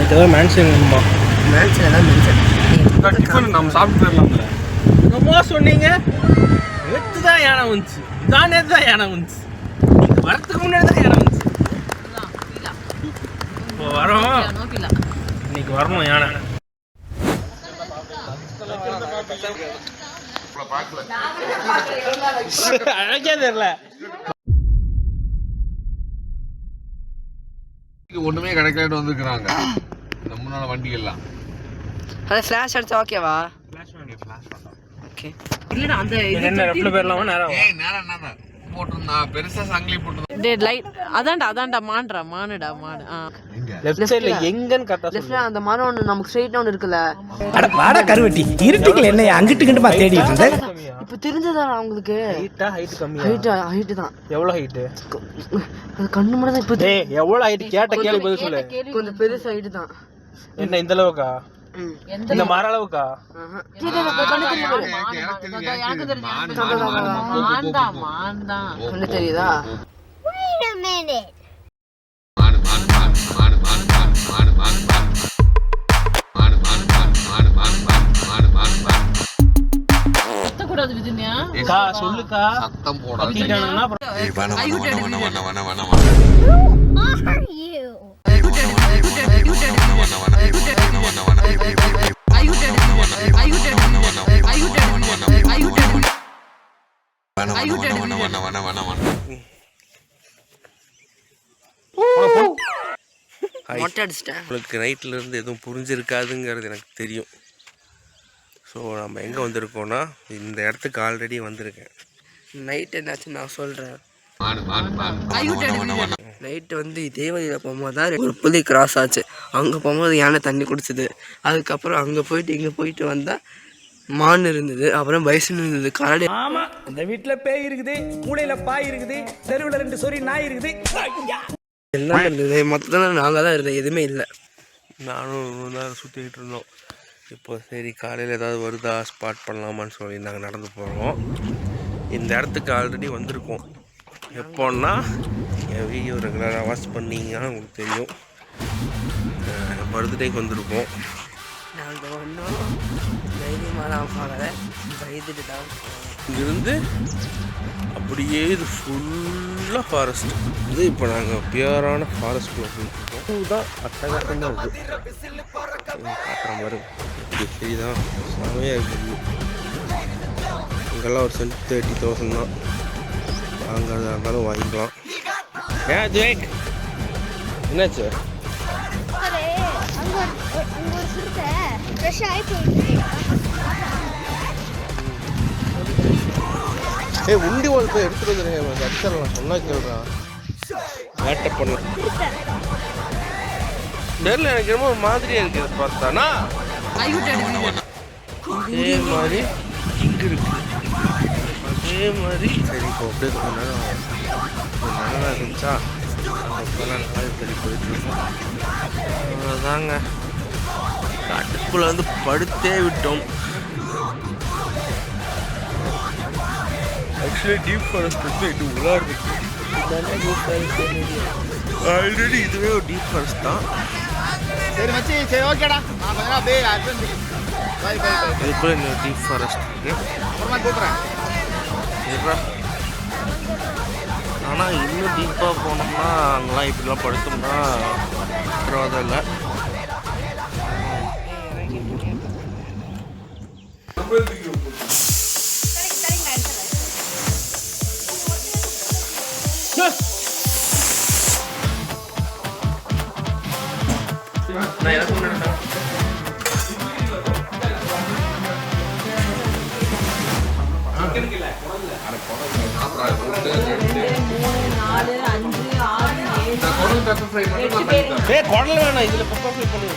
எனக்கு ஏதாவது மேன்ஷன் வேணுமா? மேன்ஷன் ஏதாவது மென்ஷன் டிஃபன் நம்ம சாப்பிட்டு போயிடலாம்ல. என்னமோ சொன்னீங்க, நேற்று தான் யானை வந்துச்சு, நேற்று தான் யானை வந்துச்சு, வரத்துக்கு முன்னாடி தான் யானை வந்துச்சு. இப்போ வரோம், இன்னைக்கு வரணும் யானை. அழகே தெரியல, ஒண்ணுமே கிடைக்கலன்னு வந்துருக்குறாங்க இந்த முன்னால வண்டி எல்லாம். அது ஃபிளாஷ் அடிச்சா ஓகேவா? ஓகே. இல்லடா அந்த என்ன ரெப்ல பேர்லாம் நேரம் நேரம் போட்டுருந்தா பெருசா சங்கிலி போட்டு. டேய் லைட் அதான்டா மானுடா மாடு. லெஃப்ட் சைடுல எங்கன்னு கரெக்ட்டா லெஃப்ட்ல அந்த மரம் ஒன்னு நமக்கு ஸ்ட்ரைட்டா ஒன்னு இருக்குல. அட வாடா கருவட்டி, இருட்டுக்குள்ள என்ன அங்கிட்டு கிட்டமா தேடிட்டு இருந்த? இப்போ தெரிஞ்சதா உங்களுக்கு? ஹைட் கம்மியா? ஹைட் தான். எவ்வளவு ஹைட்? அது கண்ணு முன்னாடி தான். இப்போ டேய் எவ்வளவு ஹைட் கேட்ட கேள்வி பதில் சொல்லு. கொஞ்சம் பெருசு ஹைட் தான். என்ன இந்த அளவுக்கா? இந்த மர அளவுக்கா? கண்ணு தெரியுதா? சொல்லுக்கா, சத்தம் போடாத. உங்களுக்கு நைட்ல இருந்து எதுவும் புரிஞ்சிருக்காதுங்கிறது எனக்கு தெரியும். ஸோ நம்ம எங்கே வந்திருக்கோம்னா, இந்த இடத்துக்கு ஆல்ரெடி வந்திருக்கேன். நைட் என்னாச்சு நான் சொல்கிறேன். நைட்டு வந்து இதே வழியில் போகும்போது தான் ஒரு புலி கிராஸ் ஆச்சு. அங்கே போகும்போது யானை தண்ணி குடிச்சிது. அதுக்கப்புறம் அங்கே போயிட்டு இங்கே போயிட்டு வந்தால் மான் இருந்தது, அப்புறம் பைசன் இருந்தது, கரடி. ஆமா, இந்த வீட்டுல பேய் இருக்குது, மூளையில பாய் இருக்குது, தெருவில் 2 சொறி நாய் இருக்குது, எல்லாம் இருந்தது. மொத்தத்தில் நாங்கள் தான் இருந்தோம், எதுவுமே இல்லை. நானும் ரொம்ப நேரம் சுற்றிக்கிட்டு இருந்தோம். இப்போ சரி காலையில் ஏதாவது வருதா ஸ்பாட் பண்ணலாமான்னு சொல்லி நாங்கள் நடந்து போகிறோம். இந்த இடத்துக்கு ஆல்ரெடி வந்திருக்கோம். எப்போன்னா என் வீடியோ ரெகுலராக வாட்ச் பண்ணிங்கன்னா உங்களுக்கு தெரியும். பர்த்டேக்கு வந்திருக்கோம். நாங்கள் ஒன்றும் தைரியமாக தான் போகல, பயந்துட்டு தான். இங்கிருந்து அப்படியே இது ஃபுல்லாக ஃபாரஸ்ட். இது இப்போ நாங்கள் பியூரான ஃபாரஸ்ட்குள்ளே போயிட்டுருக்கோம். இதுதான் அட்டகாசமாக இருக்குது. காட்டுற மாதிரி இப்படி சரிதான், செமையாக இருக்குது. இங்கெல்லாம் ஒரு சென்ட் 30,000 தான். வாங்கிறதா இருந்தாலும் வாங்கிக்கலாம். ஏன் ஜேக் என்னாச்சு? உண்டி ஒரு போய் எடுத்துட்டு வந்துடுங்க. அடிச்சிடலாம், சொன்னா கேள்றான். வேட்டை பண்ண தெரியல, எனக்கு ரொம்ப ஒரு மாதிரியா இருக்குது பார்த்தானா. அதே மாதிரி இங்கே இருக்கு, அதே மாதிரி. சரி இப்போ அப்படியே கொஞ்ச நேரம் இருந்துச்சா, அந்த இப்போலாம் நாள் தள்ளி போயிட்டுருக்கோம். அவ்வளோதாங்க, காட்டுக்குள்ளே வந்து படுத்தே விட்டோம். ஆக்சுவலி டீப் ஃபாரஸ்ட் வந்து இது உள்ளா இருக்கு. ஆல்ரெடி இதுவே ஒரு டீப் ஃபாரஸ்ட் தான். சரி மச்சி, சரி ஓகேடா. இதுக்குள்ள இன்னொரு டீப் ஃபாரஸ்ட் இருக்கு. அப்புறமா கூப்பிட்றேன். ஆனால் இன்னும் டீப்பாக போனோம்னா அங்கெல்லாம் இப்படிலாம் படுத்தோம்னா பரவாயில்ல இல்லை. நான் எனக்கு முன்னாடி குடல் வேணாம், இதுல பெப்பர் ஃப்ரை பண்ணுங்க.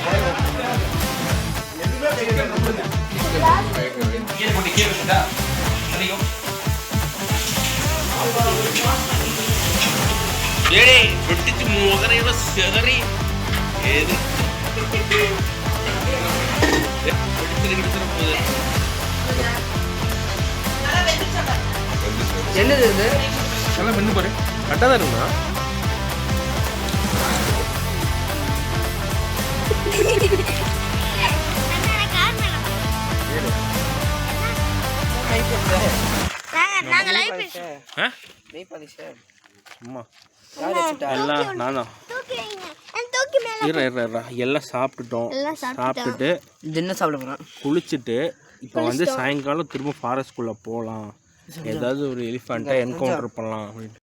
வெட்டிச்சு முகரையோட செதறி ஏது என்னது இது? நல்லா மென்னு பாரு, கரெக்டாக தான் இருக்குண்ணா. அம்மா எல்லாம் நானா எல்லாம் சாப்பிட்டுட்டோம். சாப்பிட்டுட்டு டின்னர் சாப்பிட போகிறோம். குளிச்சுட்டு இப்போ வந்து சாயங்காலம் திரும்ப ஃபாரஸ்ட்குள்ளே போகலாம், ஏதாவது ஒரு எலிஃபண்ட்டை என்கவுண்டர் பண்ணலாம் அப்படின்னு.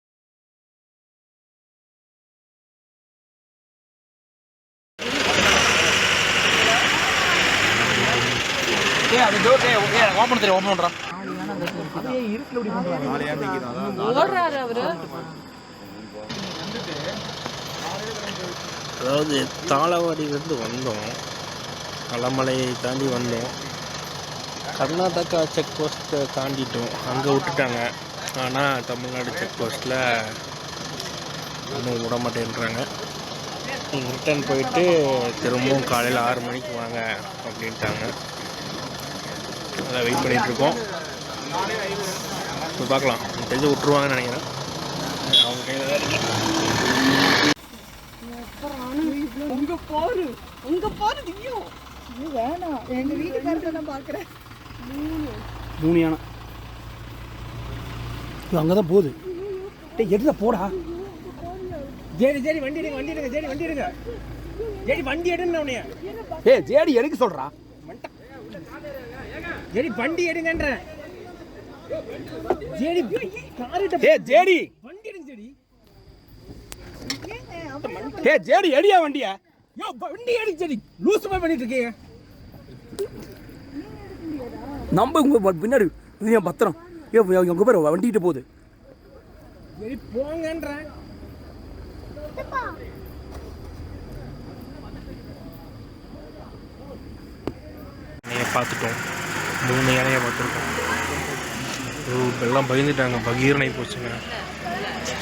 அதாவது தாளவாடியிலேருந்து வந்தோம், களமலையை தாண்டி வந்தோம், கர்நாடகா செக் போஸ்ட்டை தாண்டிட்டோம், அங்கே விட்டுட்டாங்க. ஆனால் தமிழ்நாடு செக் போஸ்ட்டில் இன்னும் விட மாட்டேன்றாங்க. ரிட்டர்ன் போயிட்டு திரும்பவும் காலையில் 6 மணிக்கு வாங்க அப்படின்ட்டாங்க. அதான் வெயிட் பண்ணிகிட்ருக்கோம். இப்போ பார்க்கலாம், தெரிஞ்சு விட்ருவாங்கன்னு நினைக்கிறேன். அவங்க கையில் தான் இருக்கு. வேணாம், எங்க வீட்டுக்காரத்தை நான் பார்க்குறேன். 3 யானை அங்கே தான் போகுது. எடுத்த போடா. ஜேடி வண்டி எடுங்க, வண்டி எடுங்க, ஜேடி வண்டி எடுங்க, ஜேடி வண்டி எடுங்க. உனைய ஜேடி எடுக்க சொல்றா. ஜேடி வண்டி எடுங்கன்ற. ஜேடி காரிட்ட ஜேடி வண்டி எடுங்க. ஜேடி ஜேடி எடியா வண்டிய. யோ வண்டி எடி ஜேடி. லூஸ் பண்ணிட்டு இருக்கீங்க. நம்ம உங்க பின்னாடி நீ பத்திரம். ஏ உங்க பேர் வண்டிட்டு போகுது. ஜேடி போங்கன்ற. பார்த்துட்டோம், 3 யானையை பார்த்துருக்கோம். எல்லாம் பயந்துட்டாங்க, பகீர்னை போச்சுங்க.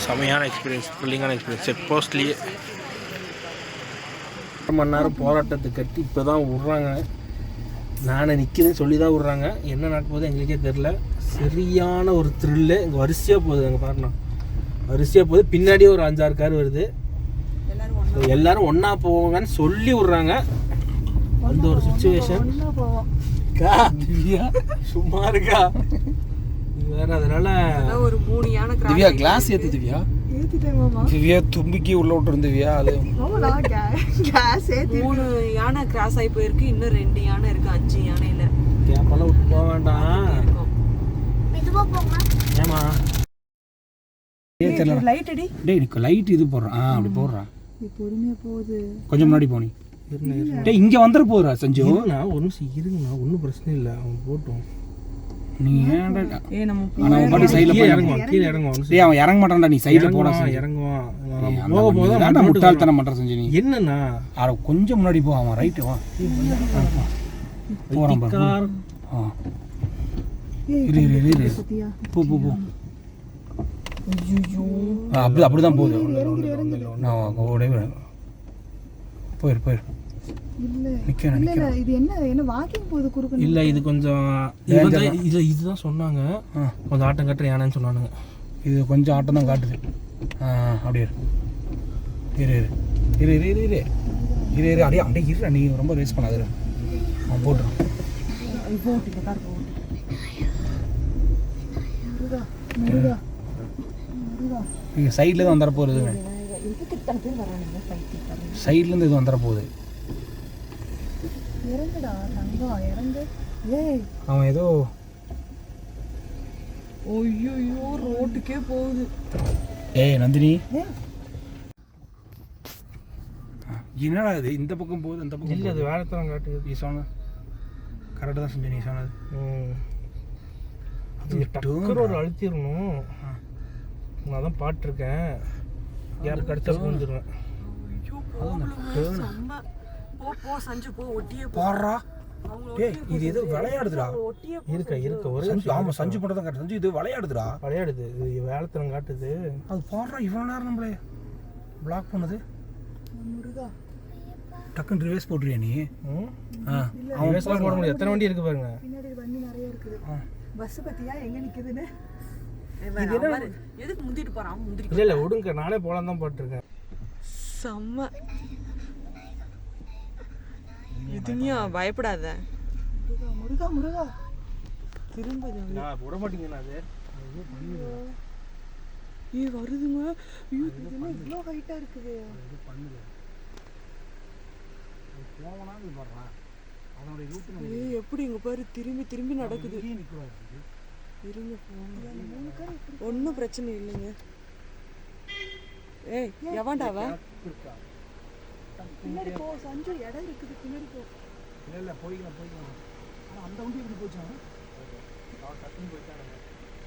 செமையான எக்ஸ்பீரியன்ஸ், த்ரில்லிங்கான எக்ஸ்பீரியன்ஸ். செக் போஸ்ட்லேயே 1 மணி நேரம் போராட்டத்தை கட்டி இப்போ தான் விட்றாங்க. நான் நிற்கிறேன்னு சொல்லி தான் விட்றாங்க. என்ன நடக்கும் போது எங்களுக்கே தெரில. சரியான ஒரு த்ரில்லு. இங்கே வரிசையாக போகுது, அங்கே பாருண்ணா வரிசையாக போகுது. பின்னாடியே ஒரு 5-6 கார் வருது. எல்லோரும் ஒன்றா போவாங்கன்னு சொல்லி விட்றாங்க. அந்த ஒரு சுச்சுவேஷன். சும்மா இருக்கா வேற. அதனால ஒரு 3 யானை திவ்யா கிளாஸ் ஏத்து. திவ்யா திவ்யா தும்பிக்கி உள்ள விட்டு திவ்யா. அது 3 யானை கிராஸ் ஆகி போயிருக்கு. இன்னும் 2 யானை இருக்கு. 5 யானையில கேப்பெல்லாம் விட்டு போக வேண்டாம். ஏமா லைட் அடி. டேய் லைட் இது போடுறான். அப்படி போடுறான். பொறுமையா போகுது. கொஞ்சம் முன்னாடி போனி. டேய் இங்க வந்துற போறா சஞ்சு. நான் ஒரு நிமிஷம் இருங்கண்ணா, ஒன்றும் பிரச்சனை இல்லை. அவன் போட்டோம். நீ ஏன்டா நம்ம பாடி சைடுல போய் இறங்குவான், கீழே இறங்குவான். டேய் அவன் இறங்க மாட்டான்டா. நீ சைடுல போடா. இறங்குவான். போக போக முட்டாள்தனம் பண்ற சஞ்சு. நீ என்னண்ணா அட கொஞ்சம் முன்னாடி போ. அவன் ரைட் வா போறான் பாரு. இரு இரு இரு. போ போ போ. அப்படிதான் போகுது. நான் ஓடவே போயிரு போயிரு. இது என்ன வாக்கிங் போகுது குறுக்கு. இல்லை இது கொஞ்சம் இதுதான் சொன்னாங்க. கொஞ்சம் ஆட்டம் கட்டுற யானைன்னு சொன்னானுங்க. இது கொஞ்சம் ஆட்டம் தான் காட்டுது. அப்படியே இரு இரு இரு இரு இரு இரு இரு இரு. அப்படியே அப்படியே இரு. நீ ரொம்ப ரேஸ் பண்ணாது. அவன் போட்டுறான். நீங்கள் சைடில் தான் வந்துட போகுது. சைட்லேருந்து இது வந்துட போகுது. அவன் ஏதோ ரோட்டுக்கே போகுது. ஏய் நந்தினி, என்னடா இது இந்த பக்கம் போகுது அந்த பக்கம்? இல்லை அது வேலை தான் காட்டுது. நீ சொன்ன கரெக்டாக தான் செஞ்சு. நீ சொன்னது அது டக்குன்னு ஒரு அழுத்திடணும். நான் தான் பாட்டிருக்கேன். யார் கடிச்சா புரிஞ்சிருவேன். பாடுறா. டேய் இது ஏதோ விளையாடுதுடா. இருக்க ஒரு ஆமாம் சஞ்சு பண்ணுறதான் காட்டு. சஞ்சு இது விளையாடுதுடா. விளையாடுது. இது வேலைத்தனம் காட்டுது. அது பாடுறா. இவ்வளோ நேரம் நம்மளே பிளாக் பண்ணுது. டக்குன்னு ரிவேஸ் போட்டுறியா நீ? அவன் போட முடியாது. எத்தனை வண்டி இருக்கு பாருங்க. பின்னாடி வண்டி நிறைய இருக்குது. பஸ் பத்தியா எங்க நிக்குதுன்னு. எதுக்கு முந்திட்டு போறான்? முந்திட்டு இல்லை விடுங்க, நானே போலாம் தான் போட்டிருக்கேன். செம்ம. இதுனியா பயப்படாத. முருகா முருகா திரும்ப நான் விட மாட்டீங்களா அது வருதுங்க. ஐயோ இதெல்லாம் இவ்வளோ ஹைட்டா இருக்குது. இது பண்ணுது அது போவனா இது பண்றான் அதனுடைய ரூட் நம்ம எப்படி இங்க பாரு திரும்பி திரும்பி நடக்குது. நிற்கிறாரு இருங்க ஒன்றும் பிரச்சனை இல்லைங்க. ஏய் எவன்டாவா பின்னாடி போ சஞ்சு, இடம் இருக்குது பின்னாடி போ. இல்லை போய்க்கலாம் ஆனால் அந்த வண்டி எப்படி போச்சா டக்குன்னு போயிட்டாங்க.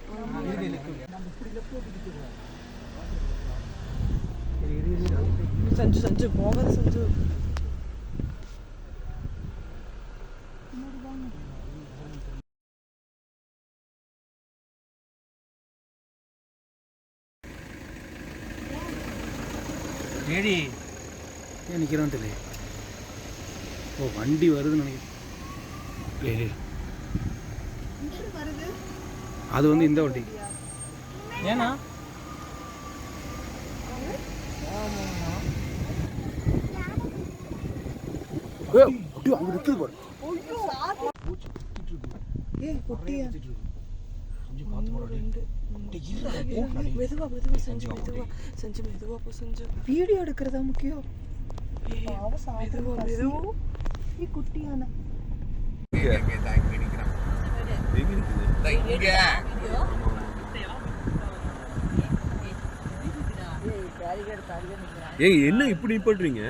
நம்ம இப்படி லெஃப்ட் ஓட்டிட்டு சஞ்சு சஞ்சு போகாத சஞ்சு. ஏடி ஏன் நிற்கிறான்னு தெரியல. ஓ வண்டி வருதுன்னு நினைக்கிறேன். அது வந்து இந்த வண்டி ஏன்னா அங்கே நிற்குது பாரு. மெதுவா மெதுவா சஞ்சு மெதுவா சஞ்சு மெதுவா போ சஞ்சு. வீடியோ எடுக்கிறதா முக்கியம். மெதுவா மெதுவா குட்டியான ஏங்க என்ன இப்படி பண்றீங்க?